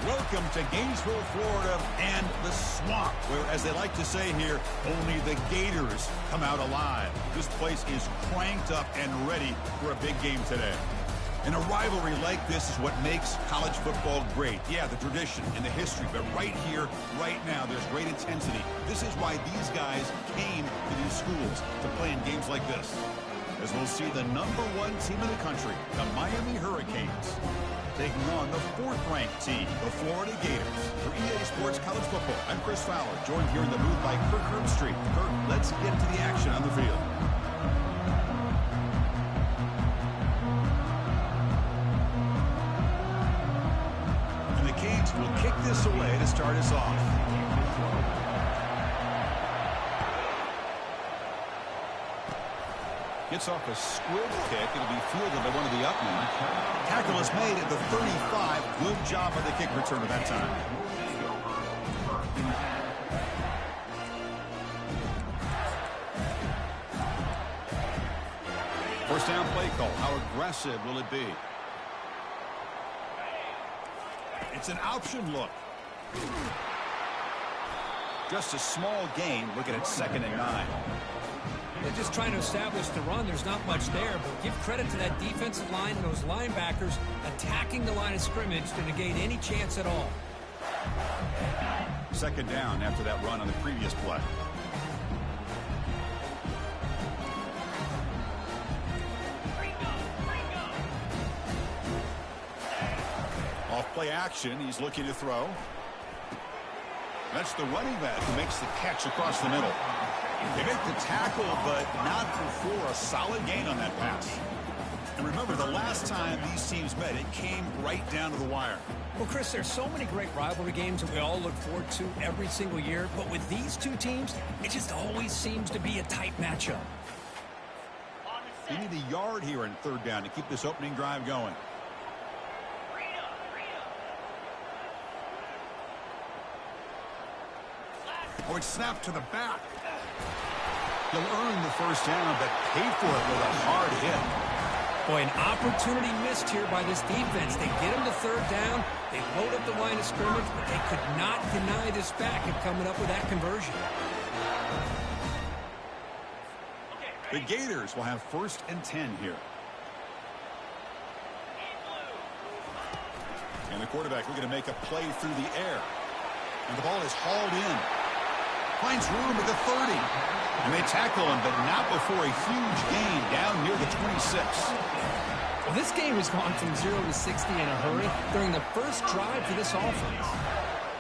Welcome to Gainesville, Florida, and the swamp, where, as they like to say here, only the Gators come out alive. This place is cranked up and ready for a big game today. And a rivalry like this is what makes college football great. Yeah, the tradition and the history, but right here, right now, there's great intensity. This is why these guys came to these schools to play in games like this. As we'll see the #1 team in the country, the Miami Hurricanes, taking on the 4th-ranked team, the Florida Gators. For EA Sports College Football, I'm Chris Fowler, joined here in the booth by Kirk Herbstreit. Kirk, let's get to the action on the field. And the Canes will kick this away to start us off. Gets off a squib kick. It'll be fielded by one of the up men. Tackle is made at the 35. Good job by the kick returner that time. First down play call. How aggressive will it be? It's an option look. Just a small gain. Looking at 2nd and 9. They're just trying to establish the run. There's not much there, but give credit to that defensive line and those linebackers attacking the line of scrimmage to negate any chance at all. 2nd down after that run on the previous play. Off play action. He's looking to throw. That's the running back who makes the catch across the middle. They make the tackle, but not before a solid gain on that pass. And remember, the last time these teams met, it came right down to the wire. Well, Chris, there's so many great rivalry games that we all look forward to every single year. But with these two teams, it just always seems to be a tight matchup. You need a yard here in 3rd down to keep this opening drive going. Oh, it's snapped to the back. He'll earn the 1st down, but pay for it with a hard hit. Boy, an opportunity missed here by this defense. They get him to 3rd down. They load up the line of scrimmage, but they could not deny this back of coming up with that conversion. The Gators will have 1st and 10 here. And the quarterback looking to make a play through the air. And the ball is hauled in. Finds room at the 30. And they tackle him, but not before a huge gain down near the 26. Well, this game has gone from 0 to 60 in a hurry during the first drive for this offense.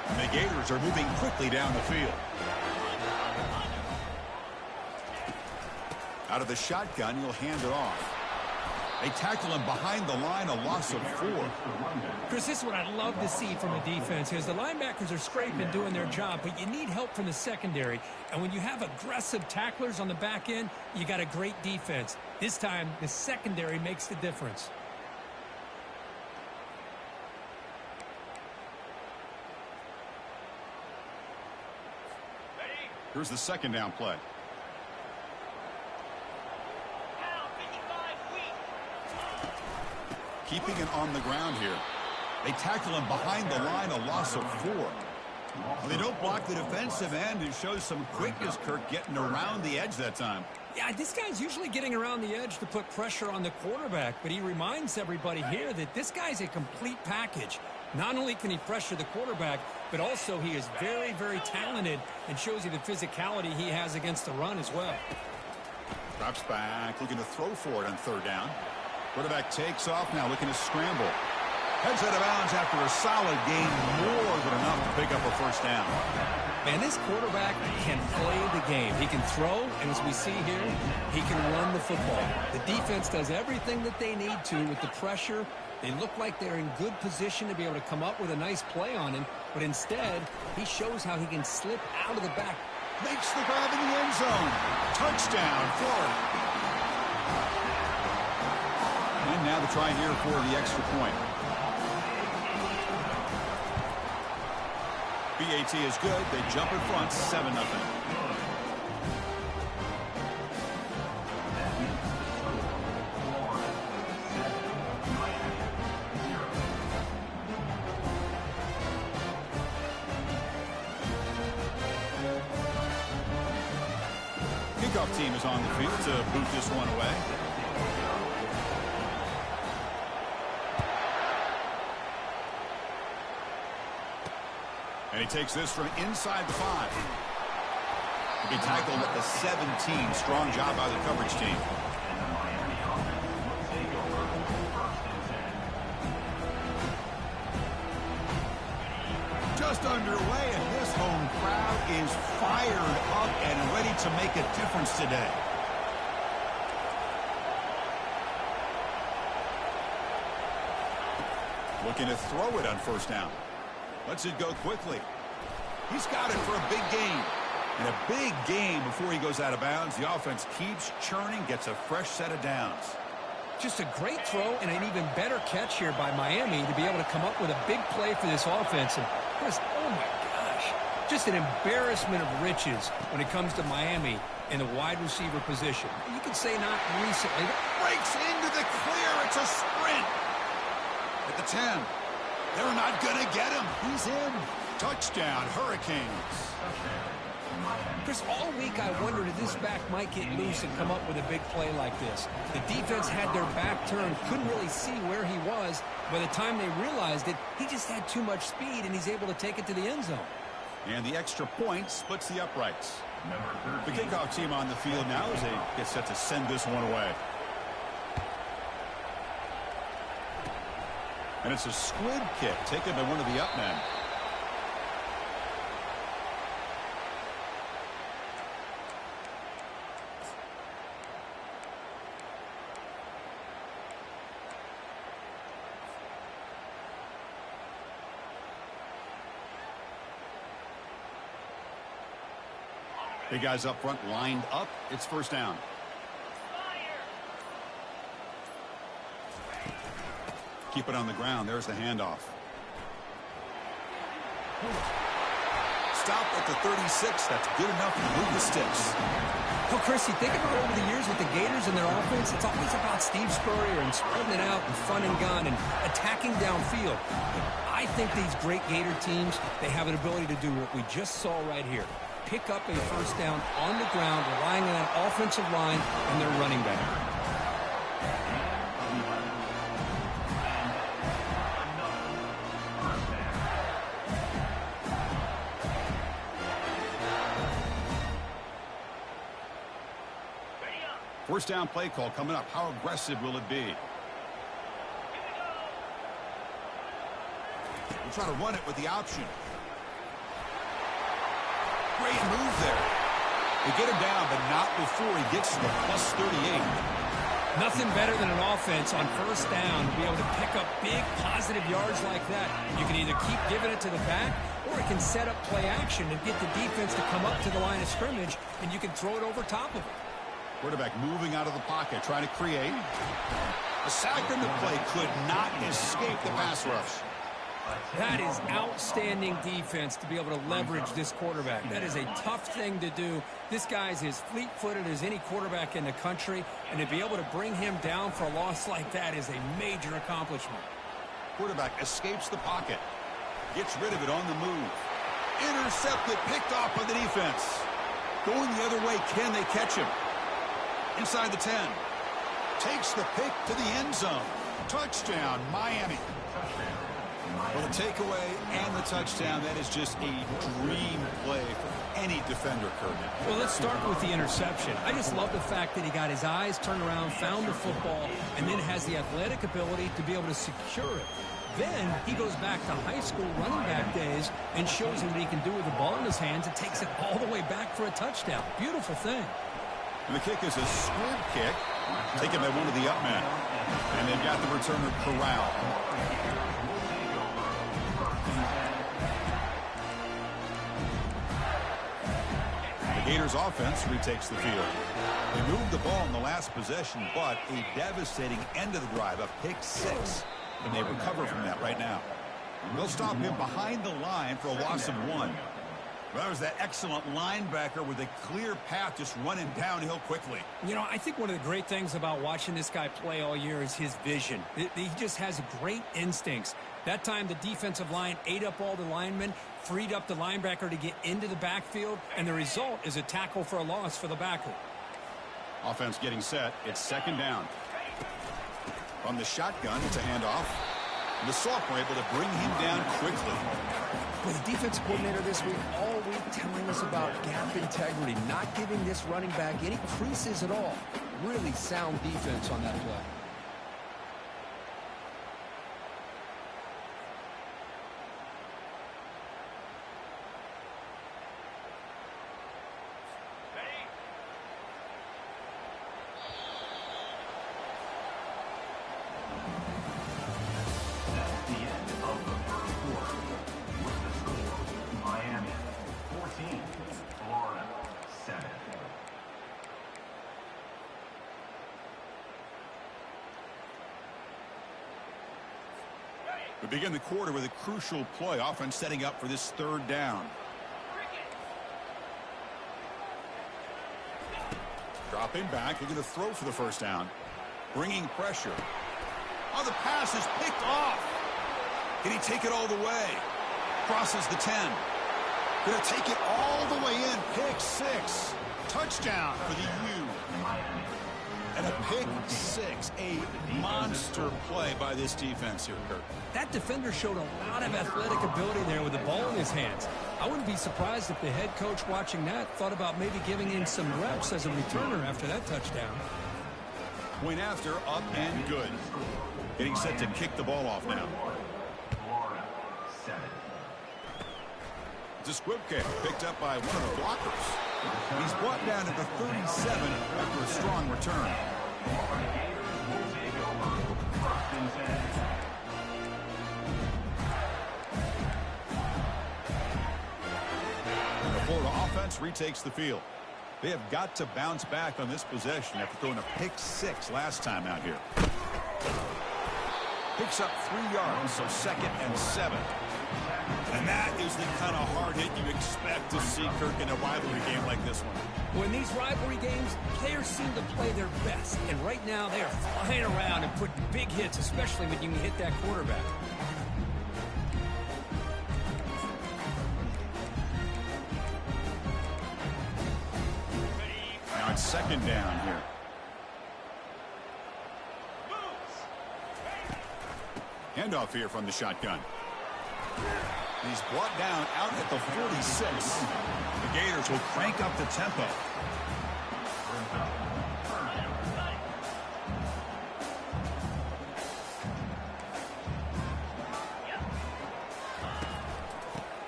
And the Gators are moving quickly down the field. Out of the shotgun, he'll hand it off. They tackle him behind the line, a loss of 4. Chris, this is what I love to see from a defense, is the linebackers are scraping, doing their job, but you need help from the secondary. And when you have aggressive tacklers on the back end, you got a great defense. This time, the secondary makes the difference. Here's the 2nd down play. Keeping it on the ground here. They tackle him behind the line, a loss of 4. Well, they don't block the defensive end. It shows some quickness, Kirk, getting around the edge that time. Yeah, this guy's usually getting around the edge to put pressure on the quarterback, but he reminds everybody here that this guy's a complete package. Not only can he pressure the quarterback, but also he is very, very talented and shows you the physicality he has against the run as well. Drops back, looking to throw for it on 3rd down. Quarterback takes off now, looking to scramble. Heads out of bounds after a solid gain, more than enough to pick up a 1st down. Man, this quarterback can play the game. He can throw, and as we see here, he can run the football. The defense does everything that they need to with the pressure. They look like they're in good position to be able to come up with a nice play on him, but instead, he shows how he can slip out of the back. Makes the grab in the end zone. Touchdown, Florida. And now the try here for the extra point. BAT is good. They jump in front, 7-0. kickoff team is on the field to boot this one away. And he takes this from inside the 5. He'll be tackled at the 17. Strong job by the coverage team. Just underway, and this home crowd is fired up and ready to make a difference today. Looking to throw it on first down. Lets it go quickly. He's got it for a big gain. And a big gain before he goes out of bounds. The offense keeps churning, gets a fresh set of downs. Just a great throw and an even better catch here by Miami to be able to come up with a big play for this offense. And just, oh my gosh, just an embarrassment of riches when it comes to Miami in the wide receiver position. You could say not recently. Breaks into the clear. It's a sprint. At the 10. They're not going to get him. He's in. Touchdown, Hurricanes. Chris, all week I wondered if this back might get loose and come up with a big play like this. The defense had their back turned, couldn't really see where he was. By the time they realized it, he just had too much speed, and he's able to take it to the end zone. And the extra point splits the uprights. The kickoff team on the field now as they get set to send this one away. And it's a squib kick taken by one of the up men. Big guys up front lined up. It's first down. Keep it on the ground. There's the handoff. Stop at the 36. That's good enough to move the sticks. Well, Chris, you think about over the years with the Gators and their offense, it's always about Steve Spurrier and spreading it out and fun and gun and attacking downfield. I think these great Gator teams, they have an ability to do what we just saw right here. Pick up a first down on the ground, relying on that offensive line and their running back. First down play call coming up. How aggressive will it be? We'll try to run it with the option. Great move there. They get him down, but not before he gets to the plus 38. Nothing better than an offense on first down to be able to pick up big positive yards like that. You can either keep giving it to the back, or it can set up play action and get the defense to come up to the line of scrimmage, and you can throw it over top of it. Quarterback moving out of the pocket, trying to create. The sack in the play could not escape the pass rush. That is outstanding defense to be able to leverage this quarterback. That is a tough thing to do. This guy's as fleet-footed as any quarterback in the country, and to be able to bring him down for a loss like that is a major accomplishment. Quarterback escapes the pocket, gets rid of it on the move. Intercepted, picked off by the defense. Going the other way, can they catch him? Inside the 10. Takes the pick to the end zone. Touchdown, Miami. Well, the takeaway and the touchdown, that is just a dream play for any defender, Kirby. Well, let's start with the interception. I just love the fact that he got his eyes turned around, found the football, and then has the athletic ability to be able to secure it. Then he goes back to high school running back days and shows him what he can do with the ball in his hands and takes it all the way back for a touchdown. Beautiful thing. And the kick is a squib kick, taken by one of the up men. And they've got the returner corralled. The Gators offense retakes the field. They moved the ball in the last possession, but a devastating end of the drive, a pick 6. And they recover from that right now. They'll stop him behind the line for a loss of 1. Well, that was that excellent linebacker with a clear path just running downhill quickly. You know, I think one of the great things about watching this guy play all year is his vision. He just has great instincts. That time the defensive line ate up all the linemen, freed up the linebacker to get into the backfield, and the result is a tackle for a loss for the backer. Offense getting set. It's second down. From the shotgun, it's a handoff. The sophomore able to bring him down quickly. With the defense coordinator this week, all week telling us about gap integrity, not giving this running back any creases at all. Really sound defense on that play. We begin the quarter with a crucial play. Offense setting up for this third down. Dropping back. They're going to throw for the first down. Bringing pressure. Oh, the pass is picked off. Can he take it all the way? Crosses the 10. Going to take it all the way in. Pick six. Touchdown for the U. And a pick six. A monster play by this defense here, Kirk. That defender showed a lot of athletic ability there with the ball in his hands. I wouldn't be surprised if the head coach watching that thought about maybe giving him some reps as a returner after that touchdown. Point after, up and good. Getting set to kick the ball off now. Desquipke picked up by one of the blockers. He's brought down at the 37 after a strong return. The Florida offense retakes the field. They have got to bounce back on this possession after throwing a pick six last time out here. Picks up 3 yards, so second and 7. And that is the kind of hard hit you expect to see, Kirk, in a rivalry game like this one. Well, in these rivalry games, players seem to play their best. And right now, they are flying around and putting big hits, especially when you can hit that quarterback. Now it's second down here. Handoff here from the shotgun. He's brought down out at the 46. The Gators will crank up the tempo.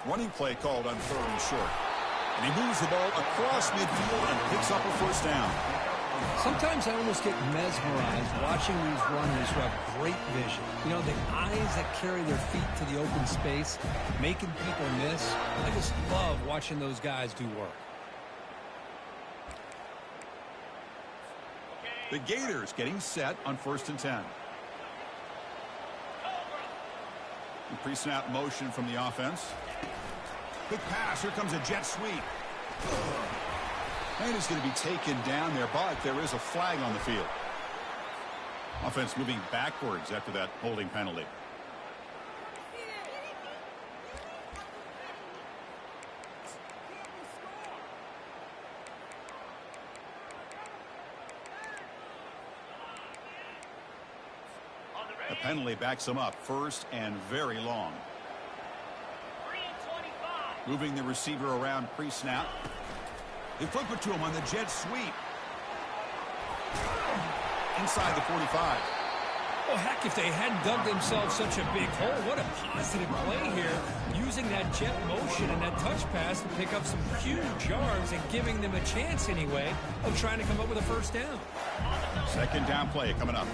Running play called on third and short. And he moves the ball across midfield and picks up a first down. Sometimes I almost get mesmerized watching these runners who have great vision. You know, the eyes that carry their feet to the open space, making people miss. I just love watching those guys do work. The Gators getting set on first and 10. Pre-snap motion from the offense. Quick pass. Here comes a jet sweep. And he's going to be taken down there, but there is a flag on the field. Offense moving backwards after that holding penalty. The penalty backs him up. First and very long. Moving the receiver around pre-snap. They flip it to him on the jet sweep. Inside the 45. Well, heck, if they hadn't dug themselves such a big hole, what a positive play here. Using that jet motion and that touch pass to pick up some huge yards and giving them a chance anyway of trying to come up with a first down. Second down play coming up.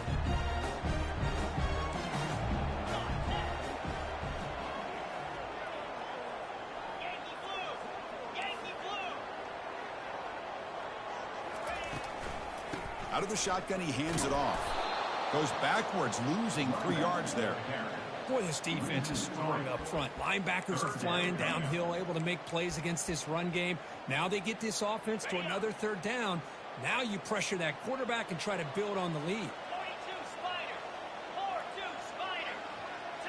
Out of the shotgun, he hands it off. Goes backwards, losing 3 yards there. Boy, this defense is strong up front. Linebackers are flying downhill, able to make plays against this run game. Now they get this offense to another third down. Now you pressure that quarterback and try to build on the lead.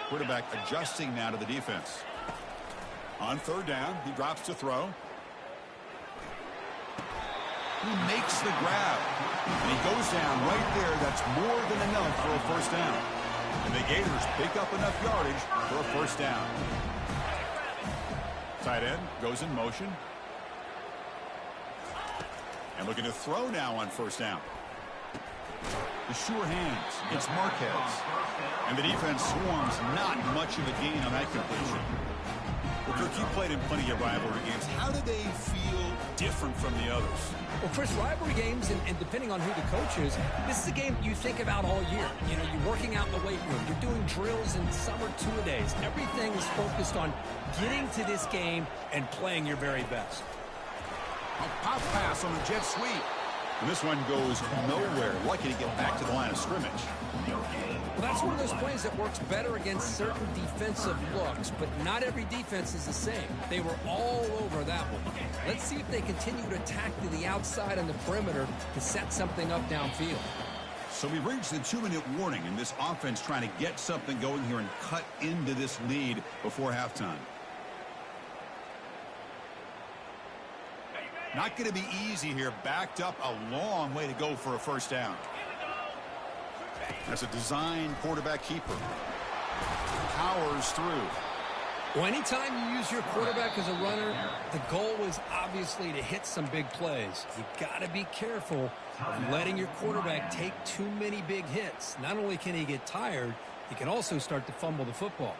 Quarterback adjusting now to the defense. On third down, he drops to throw. He makes the grab. And he goes down right there. That's more than enough for a first down. And the Gators pick up enough yardage for a first down. Tight end goes in motion. And looking to throw now on first down. The sure hands. It's Marquez. And the defense swarms. Not much of a gain on that completion. Well, Kirk, you played in plenty of rivalry games. How do they feel different from the others? Well, Chris, rivalry games, and depending on who the coach is, this is a game you think about all year. You know, you're working out in the weight room. You're doing drills in summer two-a-days. Everything is focused on getting to this game and playing your very best. A pop pass on a jet sweep. And this one goes nowhere. Lucky to get back to the line of scrimmage. Well, that's one of those plays that works better against certain defensive looks, but not every defense is the same. They were all over that one. Let's see if they continue to attack to the outside on the perimeter to set something up downfield. So we reached the 2-minute warning, and this offense trying to get something going here and cut into this lead before halftime. Not going to be easy here. Backed up a long way to go for a first down. That's a design quarterback keeper. Powers through. Well, anytime you use your quarterback as a runner, the goal is obviously to hit some big plays. You've got to be careful of letting your quarterback take too many big hits. Not only can he get tired, he can also start to fumble the football.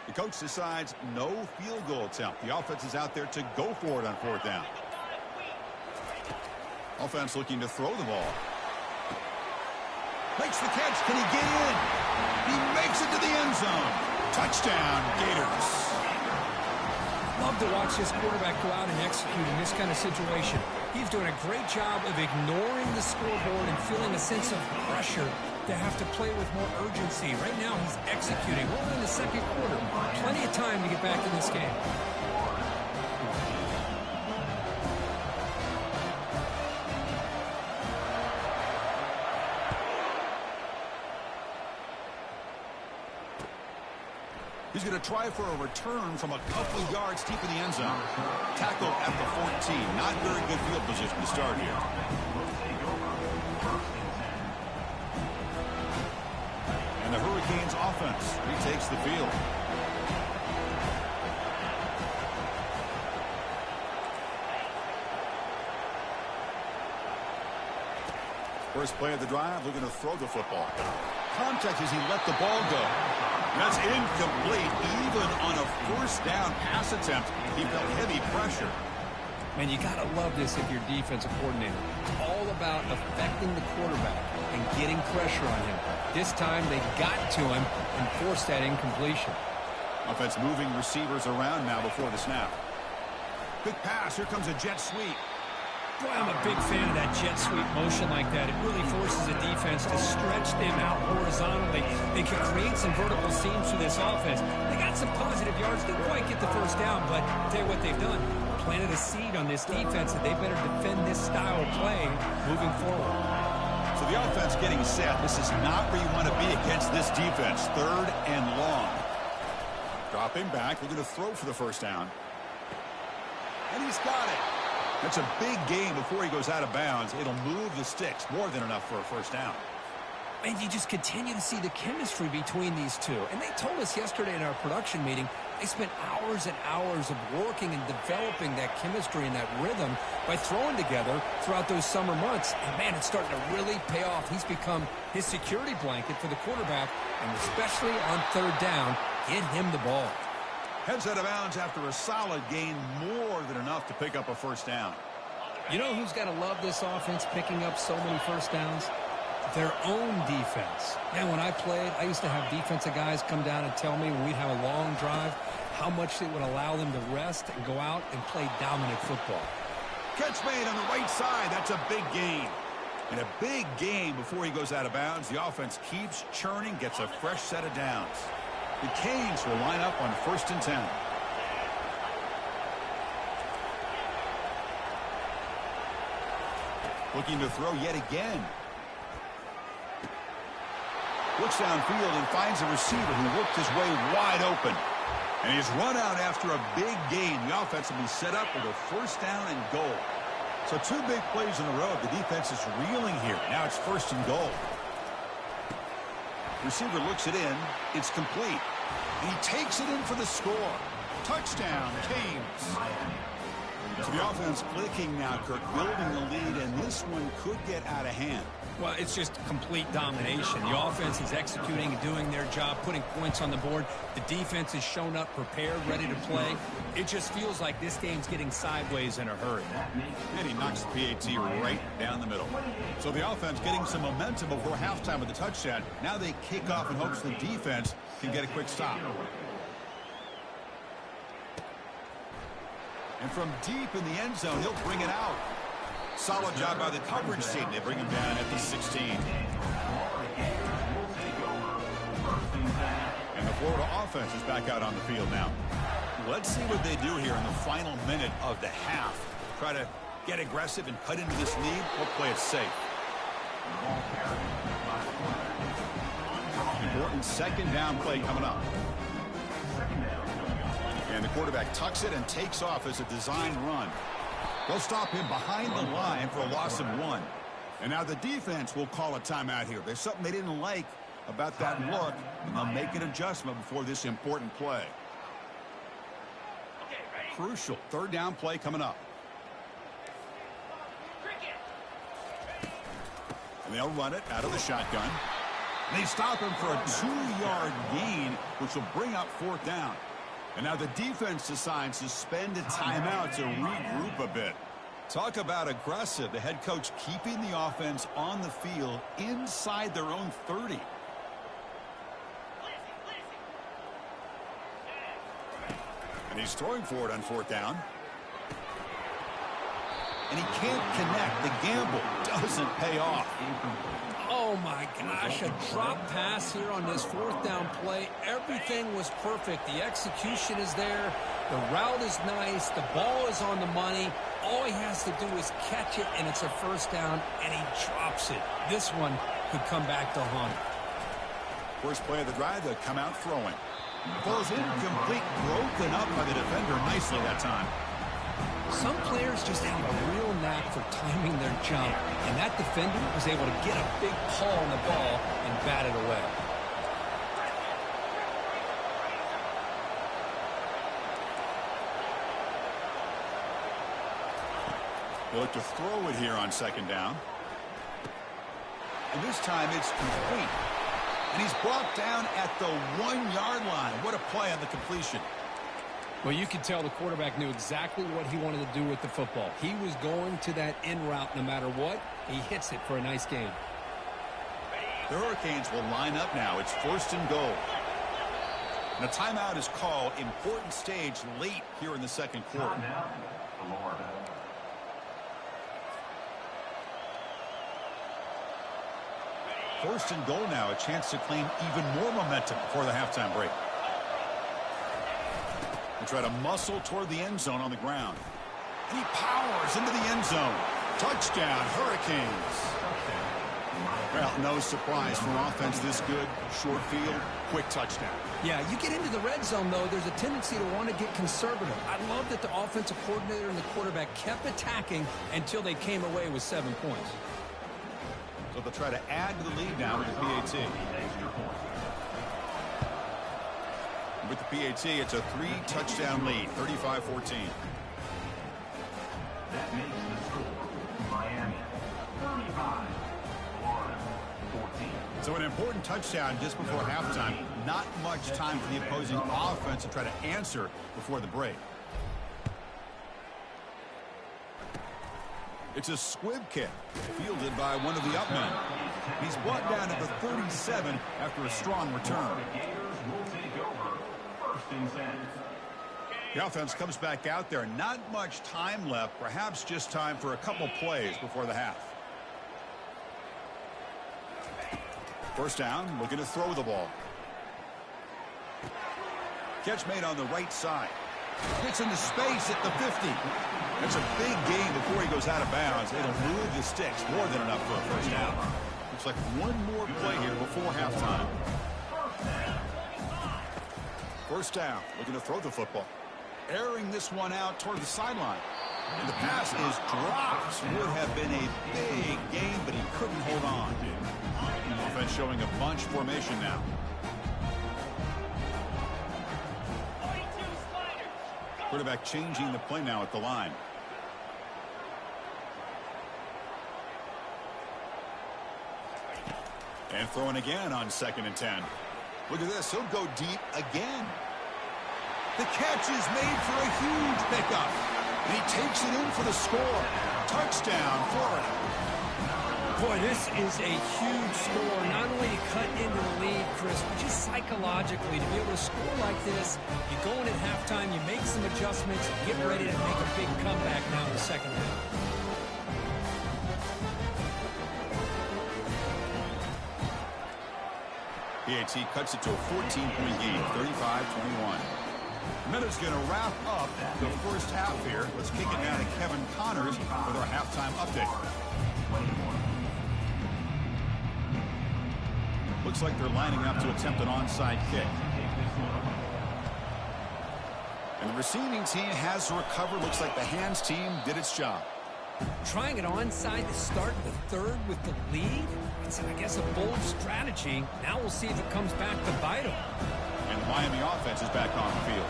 The coach decides no field goal attempt. The offense is out there to go for it on fourth down. Offense looking to throw the ball. Makes the catch. Can he get in? He makes it to the end zone. Touchdown, Gators. Love to watch this quarterback go out and execute in this kind of situation. He's doing a great job of ignoring the scoreboard and feeling a sense of pressure to have to play with more urgency. Right now, he's executing. We're only in the second quarter. Plenty of time to get back in this game. He's going to try for a return from a couple yards deep in the end zone. Tackle at the 14. Not very good field position to start here. And the Hurricanes offense retakes the field. First play of the drive, looking to throw the football. Contact as he let the ball go. That's incomplete. Even on a first down pass attempt, he felt heavy pressure. Man, you got to love this if you're defensive coordinator. It's all about affecting the quarterback and getting pressure on him. This time they got to him and forced that incompletion. Offense moving receivers around now before the snap. Quick pass. Here comes a jet sweep. Boy, I'm a big fan of that jet sweep motion like that. It really forces a defense to stretch them out horizontally. They can create some vertical seams through this offense. They got some positive yards. Didn't quite get the first down, but I'll tell you what they've done. Planted a seed on this defense that they better defend this style of play moving forward. So the offense getting set. This is not where you want to be against this defense. Third and long. Dropping back. We're going to throw for the first down. And he's got it. That's a big gain before he goes out of bounds. It'll move the sticks. More than enough for a first down. And you just continue to see the chemistry between these two. And they told us yesterday in our production meeting, they spent hours and hours of working and developing that chemistry and that rhythm by throwing together throughout those summer months. And, man, it's starting to really pay off. He's become his security blanket for the quarterback, and especially on third down, get him the ball. Heads out of bounds after a solid gain, more than enough to pick up a first down. You know who's got to love this offense picking up so many first downs? Their own defense. Man, when I played, I used to have defensive guys come down and tell me when we'd have a long drive how much it would allow them to rest and go out and play dominant football. Catch made on the right side. That's a big gain. And a big gain before he goes out of bounds. The offense keeps churning, gets a fresh set of downs. The Canes will line up on 1st and 10. 1st and 10. Looking to throw yet again. Looks downfield and finds a receiver who worked his way wide open. And he's run out after a big gain. The offense will be set up with a first down and goal. So 2 big plays in a row. The defense is reeling here. Now it's first and goal. Receiver looks it in. It's complete. And he takes it in for the score. Touchdown, Canes. So the offense clicking now, Kirk, building the lead, and this one could get out of hand. Well, it's just complete domination. The offense is executing and doing their job, putting points on the board. The defense has shown up, prepared, ready to play. It just feels like this game's getting sideways in a hurry. And he knocks the PAT right down the middle. So the offense getting some momentum before halftime with the touchdown. Now they kick off in hopes the defense can get a quick stop. And from deep in the end zone, he'll bring it out. Solid job by the coverage team. They bring him down at the 16. And the Florida offense is back out on the field now. Let's see what they do here in the final minute of the half. Try to get aggressive and cut into this lead or play it safe. Important second down play coming up. And the quarterback tucks it and takes off as a design run. They'll stop him behind the line for a loss of 1. And now the defense will call a timeout here. There's something they didn't like about that look, and they'll make an adjustment before this important play. Crucial third down play coming up. And they'll run it out of the shotgun. And they stop him for a 2-yard gain, which will bring up fourth down. And now the defense decides to spend a timeout to regroup a bit. Talk about aggressive. The head coach keeping the offense on the field inside their own 30. And he's throwing for it on fourth down. And he can't connect. The gamble doesn't pay off. Oh, my gosh, a drop pass here on this fourth down play. Everything was perfect. The execution is there. The route is nice. The ball is on the money. All he has to do is catch it, and it's a first down, and he drops it. This one could come back to haunt him. First play of the drive, they'll come out throwing. Falls incomplete, broken up by the defender nicely that time. Some players just have a real knack for timing their jump, and that defender was able to get a big paw on the ball and bat it away. They look to throw it here on second down. And this time it's complete. And he's brought down at the 1-yard line. What a play on the completion. Well, you could tell the quarterback knew exactly what he wanted to do with the football. He was going to that in route no matter what. He hits it for a nice gain. The Hurricanes will line up now. It's first and goal. And a timeout is called. Important stage late here in the second quarter. First and goal now. A chance to claim even more momentum before the halftime break. They try to muscle toward the end zone on the ground. And he powers into the end zone. Touchdown, Hurricanes. Well, no surprise from offense this good. Short field, quick touchdown. Yeah, you get into the red zone, though, there's a tendency to want to get conservative. I love that the offensive coordinator and the quarterback kept attacking until they came away with 7 points. So they'll try to add to the lead now with the PAT. With the PAT, it's a 3-touchdown lead, 35-14. That makes the score Miami 35, Florida 14. So an important touchdown just before halftime. Not much time for the opposing offense to try to answer before the break. It's a squib kick fielded by one of the upmen. He's brought down at the 37 after a strong return. The offense comes back out there. Not much time left. Perhaps just time for a couple plays before the half. First down, looking to throw the ball. Catch made on the right side. Gets into space at the 50. That's a big gain before he goes out of bounds. It'll move the sticks. More than enough for a first down. Looks like one more play here before halftime. First down. Looking to throw the football. Airing this one out toward the sideline. And the pass is dropped. Would have been a big gain, but he couldn't hold on. Offense showing a bunch formation now. Quarterback changing the play now at the line. And throwing again on 2nd and 10. Look at this. He'll go deep again. The catch is made for a huge pickup. And he takes it in for the score. Touchdown, Florida. Boy, this is a huge score. Not only to cut into the lead, Chris, but just psychologically to be able to score like this. You go in at halftime, you make some adjustments, get ready to make a big comeback now in the second half. PAT cuts it to a 14-point game, 35-21. Miller's going to wrap up the first half here. Let's kick it down to Kevin Connors with our halftime update. Looks like they're lining up to attempt an onside kick. And the receiving team has recovered. Looks like the hands team did its job. Trying it onside to start the third with the lead? It's, I guess, a bold strategy. Now we'll see if it comes back to bite them. And the Miami offense is back on the field.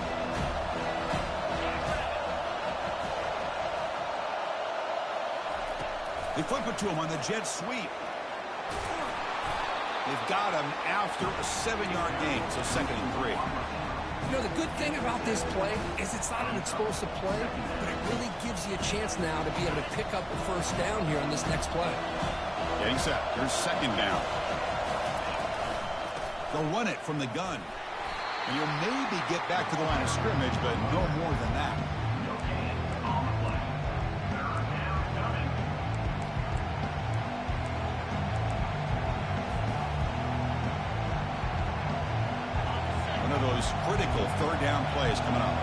They flip it to him on the jet sweep. They've got him after a 7-yard gain, so 2nd and 3. You know, the good thing about this play is it's not an explosive play, but it really gives you a chance now to be able to pick up a first down here on this next play. Getting set. Here's 2nd down. They'll run it from the gun. And you'll maybe get back to the line of scrimmage, but no more than that. One of those critical 3rd down plays coming up.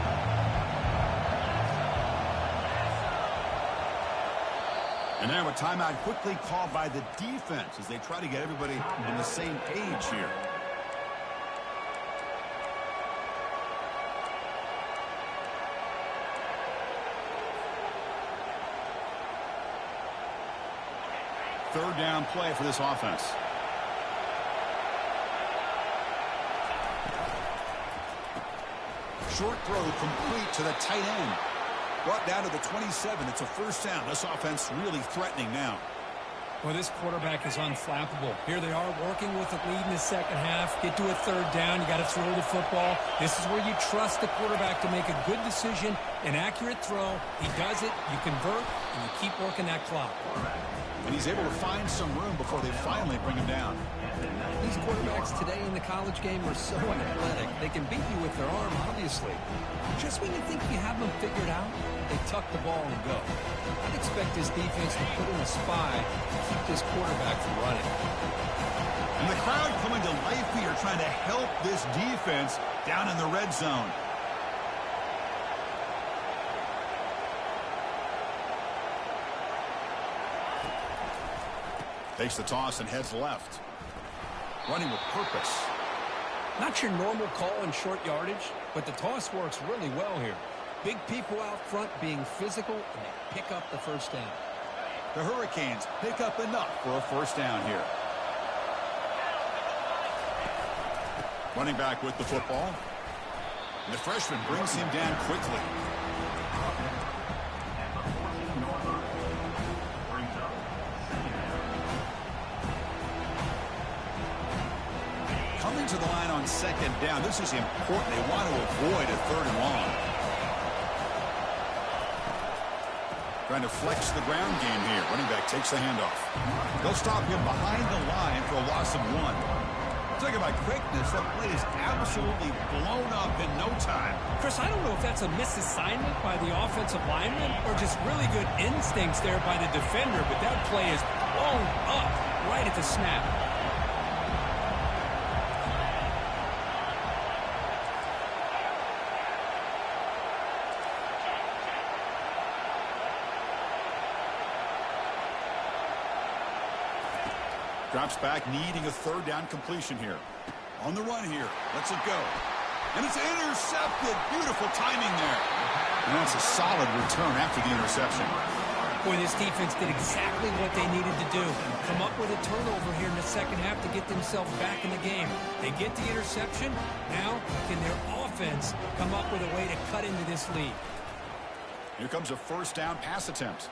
And now a timeout quickly called by the defense as they try to get everybody on the same page here. Third down play for this offense. Short throw complete to the tight end. Brought down to the 27. It's a first down. This offense really threatening now. Well, this quarterback is unflappable. Here they are working with the lead in the second half. Get to a 3rd down. You got to throw the football. This is where you trust the quarterback to make a good decision, an accurate throw. He does it. You convert, and you keep working that clock. And he's able to find some room before they finally bring him down. These quarterbacks today in the college game are so athletic. They can beat you with their arm, obviously. Just when you think you have them figured out, they tuck the ball and go. I'd expect this defense to put in a spy to keep this quarterback from running. And the crowd coming to life here, trying to help this defense down in the red zone. Takes the toss and heads left. Running with purpose. Not your normal call in short yardage, but the toss works really well here. Big people out front being physical, and they pick up the first down. The Hurricanes pick up enough for a first down here. Running back with the football. And the freshman brings him down quickly. Coming to the line on 2nd down. This is important. They want to avoid a 3rd and long. Trying to flex the ground game here. Running back takes the handoff. They'll stop him behind the line for a loss of 1. Talking about quickness, that play is absolutely blown up in no time. Chris, I don't know if that's a misassignment by the offensive lineman or just really good instincts there by the defender, but that play is blown up right at the snap. Drops back, needing a third down completion here. On the run here. Lets it go. And it's intercepted. Beautiful timing there. And that's a solid return after the interception. Boy, this defense did exactly what they needed to do. Come up with a turnover here in the second half to get themselves back in the game. They get the interception. Now, can their offense come up with a way to cut into this lead? Here comes a first down pass attempt.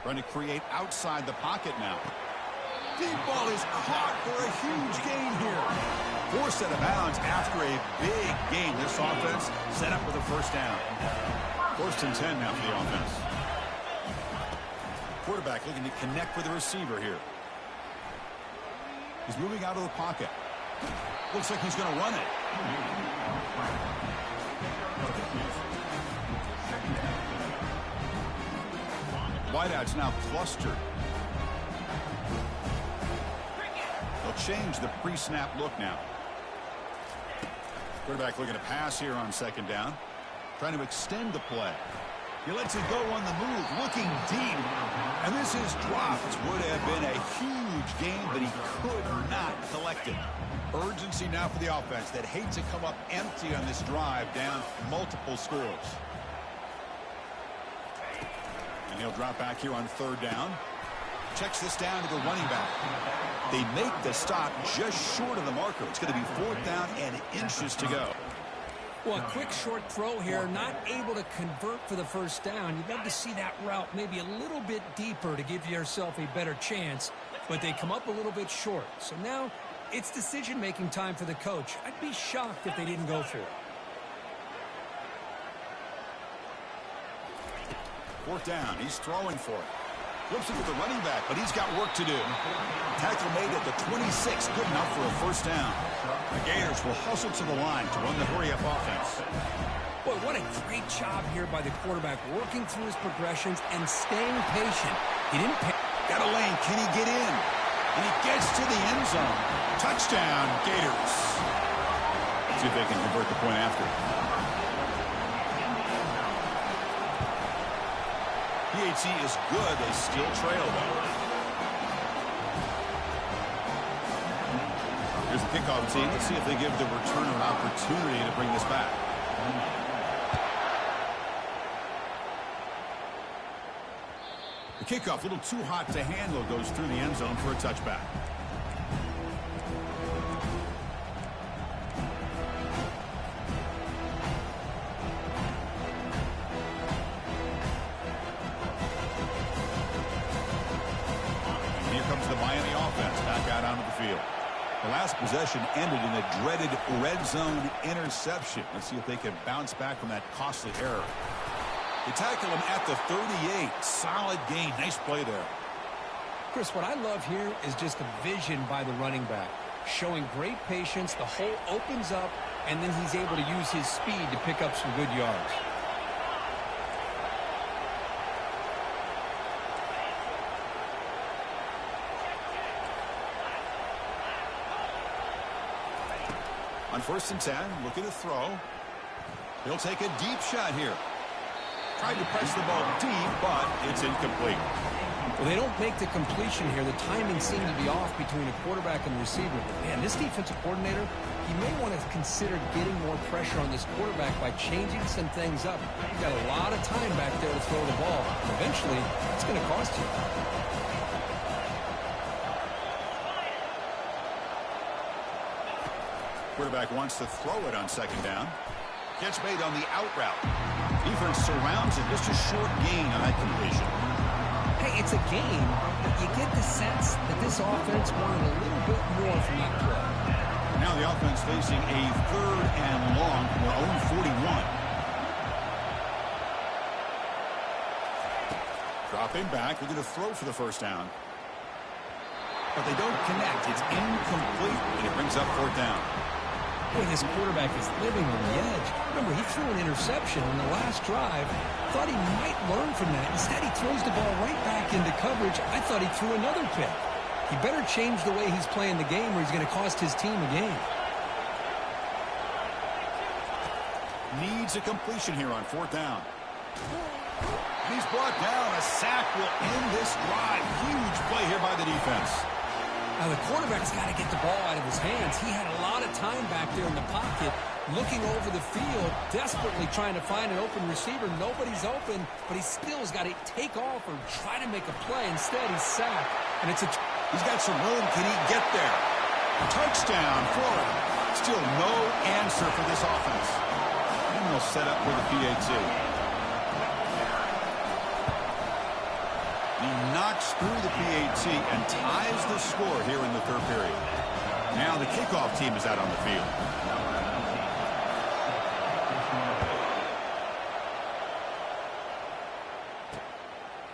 Trying to create outside the pocket now. Deep ball is caught for a huge gain here. Forced out of bounds after a big gain. This offense set up with a first down. 1st and 10 now for the offense. Quarterback looking to connect with the receiver here. He's moving out of the pocket. Looks like he's going to run it. Wideouts now clustered. They'll change the pre-snap look now. Quarterback looking to pass here on 2nd down. Trying to extend the play. He lets it go on the move, looking deep. And this is dropped. Would have been a huge gain, but he could not collect it. Urgency now for the offense that hates to come up empty on this drive, down multiple scores. And he'll drop back here on 3rd down. Checks this down to the running back. They make the stop just short of the marker. It's going to be 4th down and inches to go. Well, a quick short throw here, not able to convert for the first down. You'd love to see that route maybe a little bit deeper to give yourself a better chance, but they come up a little bit short. So now it's decision-making time for the coach. I'd be shocked if they didn't go for it. 4th down, he's throwing for it. Flips it to the running back, but he's got work to do. Tackle made at the 26, good enough for a first down. The Gators will hustle to the line to run the hurry-up offense. Boy, what a great job here by the quarterback, working through his progressions and staying patient. He didn't got a lane, can he get in? And he gets to the end zone. Touchdown, Gators. See if they can convert the point after. PAT is good. They still trail, though. Here's the kickoff team. Let's see if they give the returner an opportunity to bring this back. The kickoff, a little too hot to handle, goes through the end zone for a touchback. The last possession ended in a dreaded red zone interception. Let's see if they can bounce back from that costly error. They tackle him at the 38. Solid gain. Nice play there. Chris, what I love here is just a vision by the running back. Showing great patience. The hole opens up, and then he's able to use his speed to pick up some good yards. On 1st and 10, looking to throw. He'll take a deep shot here. Tried to press the ball deep, but it's incomplete. Well, they don't make the completion here. The timing seemed to be off between the quarterback and the receiver. But, man, this defensive coordinator, he may want to consider getting more pressure on this quarterback by changing some things up. You've got a lot of time back there to throw the ball. Eventually, it's going to cost you. Quarterback wants to throw it on 2nd down. Catch made on the out route. Defense surrounds it. Just a short gain on that completion. Hey, it's a game, but you get the sense that this offense wanted a little bit more from that play. Now the offense facing a 3rd and long from their own 41. Dropping back. They're going to throw for the first down. But they don't connect. It's incomplete, and it brings up 4th down. Boy, this quarterback is living on the edge. Remember, he threw an interception on the last drive. Thought he might learn from that. Instead, he throws the ball right back into coverage. I thought he threw another pick. He better change the way he's playing the game or he's going to cost his team a game. Needs a completion here on 4th down. He's brought down. A sack will end this drive. Huge play here by the defense. Now, the quarterback's got to get the ball out of his hands. He had a lot of time back there in the pocket, looking over the field, desperately trying to find an open receiver. Nobody's open, but he still has got to take off or try to make a play. Instead, he's sacked, and he's got some room. Can he get there? Touchdown, Florida. Still no answer for this offense. And they'll set up for the PAT. He knocks through the PAT and ties the score here in the third period. Now the kickoff team is out on the field.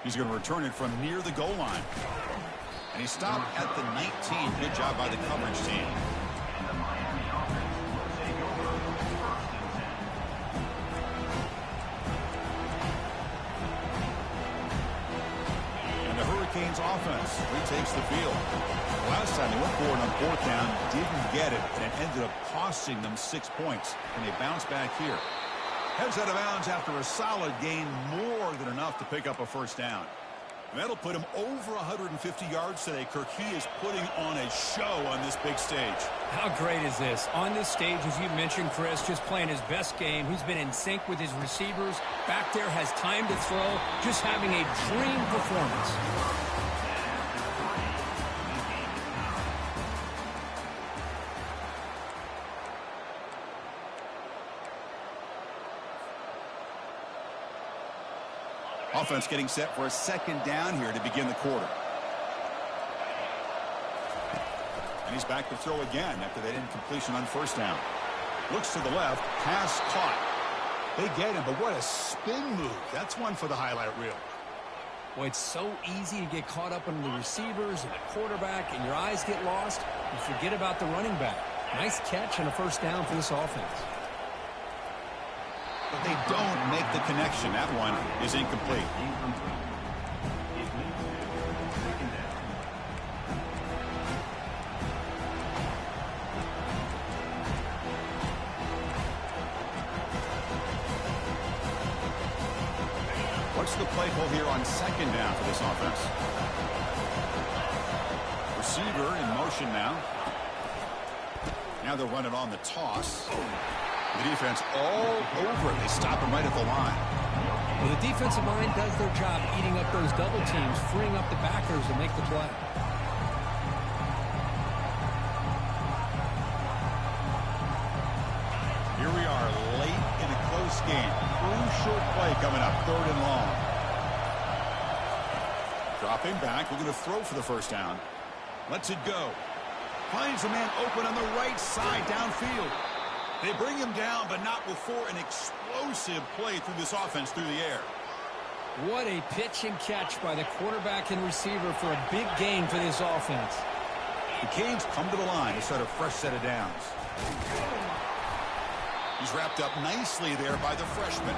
He's going to return it from near the goal line. And he stopped at the 19. Good job by the coverage team. Hurricanes offense retakes the field. Last time they went for it on fourth down, didn't get it, and it ended up costing them 6 points. And they bounce back here. Heads out of bounds after a solid gain, more than enough to pick up a first down. And that'll put him over 150 yards today. Kirk, he is putting on a show on this big stage. How great is this? On this stage, as you mentioned, Chris, just playing his best game. He's been in sync with his receivers. Back there, has time to throw. Just having a dream performance. Offense getting set for a second down here to begin the quarter. And he's back to throw again after that incompletion on first down. Looks to the left, pass caught. They get him, but what a spin move. That's one for the highlight reel. Well, it's so easy to get caught up on the receivers and the quarterback, and your eyes get lost. You forget about the running back. Nice catch and a first down for this offense. But they don't make the connection. That one is incomplete. What's the play call here on second down for this offense? Receiver in motion now. Now they'll run it on the toss. The defense all over it. They stop him right at the line. Well, the defensive line does their job eating up those double teams, freeing up the backers to make the play. Here we are late in a close game. Crucial play coming up, third and long. Dropping back. We're going to throw for the first down. Lets it go. Finds a man open on the right side downfield. They bring him down, but not before an explosive play through this offense through the air. What a pitch and catch by the quarterback and receiver for a big gain for this offense. The Canes come to the line to start a fresh set of downs. He's wrapped up nicely there by the freshman.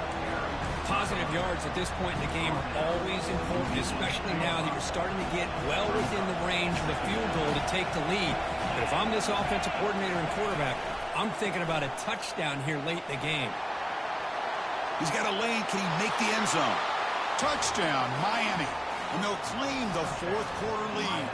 Positive yards at this point in the game are always important, especially now that you're starting to get well within the range of a field goal to take the lead. But if I'm this offensive coordinator and quarterback, I'm thinking about a touchdown here late in the game. He's got a lane. Can he make the end zone? Touchdown, Miami. And they'll claim the fourth quarter lead.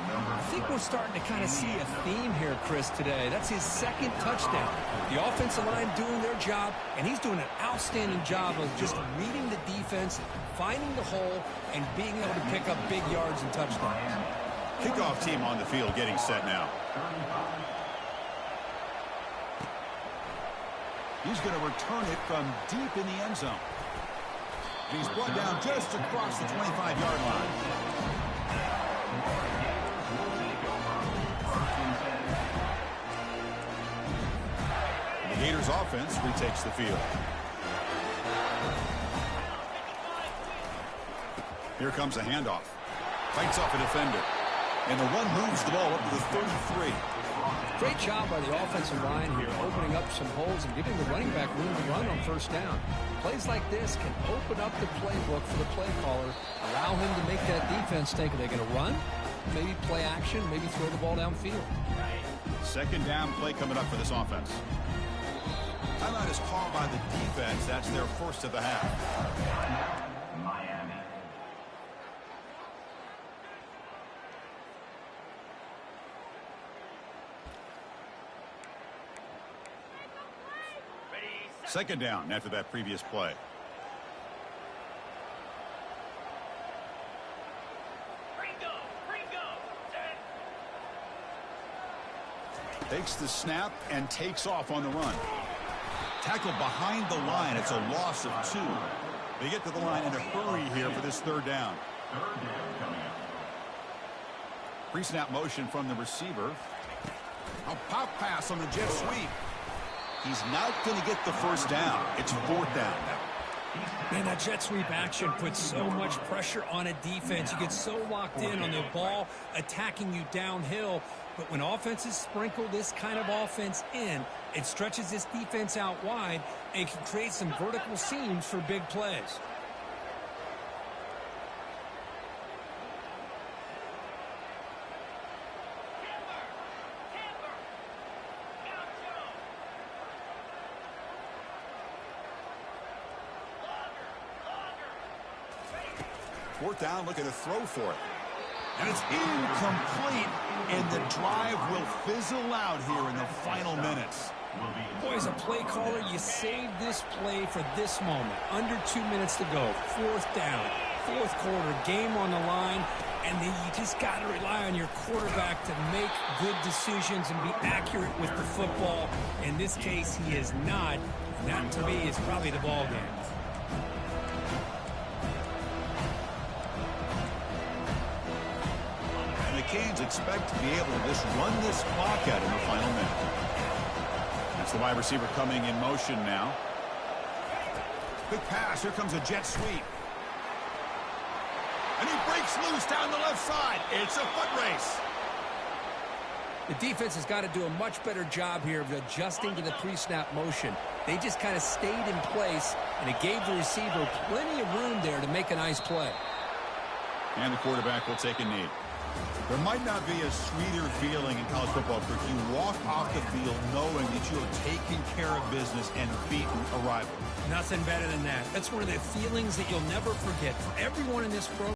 I think we're starting to kind of see a theme here, Chris, today. That's his second touchdown. The offensive line doing their job, and he's doing an outstanding job of just reading the defense, finding the hole, and being able to pick up big yards and touchdowns. Kickoff team on the field getting set now. He's going to return it from deep in the end zone. He's brought down just across the 25-yard line. The Gators offense retakes the field. Here comes a handoff. Fights off a defender. And the run moves the ball up to the 33. Great job by the offensive line here, opening up some holes and giving the running back room to run on first down. Plays like this can open up the playbook for the play caller, allow him to make that defense think, are they going to run? Maybe play action, maybe throw the ball downfield. Second down play coming up for this offense. Timeout is called by the defense. That's their first of the half. Second down after that previous play. Takes the snap and takes off on the run. Tackled behind the line. It's a loss of 2. They get to the line in a hurry here for this third down. Pre-snap motion from the receiver. A pop pass on the jet sweep. He's not going to get the first down. It's 4th down now. Man, that jet sweep action puts so much pressure on a defense. You get so locked in on the ball attacking you downhill. But when offenses sprinkle this kind of offense in, it stretches this defense out wide and can create some vertical seams for big plays. Fourth down, looking to throw for it. And it's incomplete, and the drive will fizzle out here in the final minutes. Boy, as a play caller, you save this play for this moment. Under 2 minutes to go. 4th down, 4th quarter, game on the line, and then you just got to rely on your quarterback to make good decisions and be accurate with the football. In this case, he is not. And that, to me, is probably the ball game. Canes expect to be able to just run this clock out in the final minute. That's the wide receiver coming in motion now. Quick pass. Here comes a jet sweep. And he breaks loose down the left side. It's a foot race. The defense has got to do a much better job here of adjusting to the pre-snap motion. They just kind of stayed in place, and it gave the receiver plenty of room there to make a nice play. And the quarterback will take a knee. There might not be a sweeter feeling in college football if you walk off the field knowing that you have taken care of business and beaten a rival. Nothing better than that. That's one of the feelings that you'll never forget. For everyone in this program,